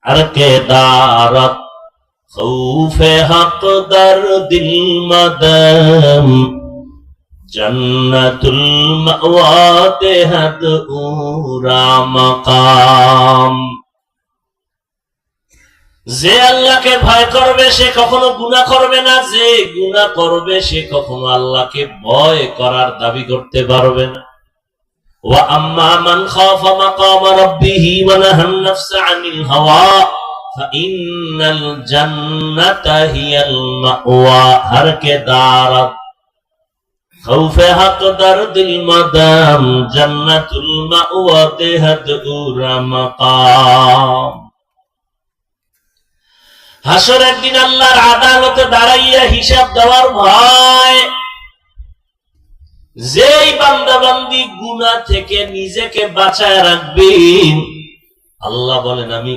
हर के दारत खौफे हक दर दिल मदम जन्नतुल मअवा तेहत उरा मकाम। যে আল্লাহকে ভয় করবে সে কখনো গুনাহ করবে না, যে গুনাহ করবে সে কখনো আল্লাহকে ভয় করার দাবি করতে পারবে না। ওয়া আম্মা মান খাফা মাকাম রাব্বিহি ওয়া নাহান নাফসা আনিল হাওয়া ফাইন্নাল জান্নাতা হিয়াল মাওয়া। হর কে দারত খৌফে হক দরদিল মাদাম জান্নাতুল মাওয়া তেহত উরা মাকাম। হাসরের দিন আল্লাহর আদালতে দাঁড়াইয়া হিসাব দেওয়ার ভয়। যেই বান্দা বান্দি গুনাহ থেকে নিজেকে বাঁচায় রাখবেন, আল্লাহ বলেন আমি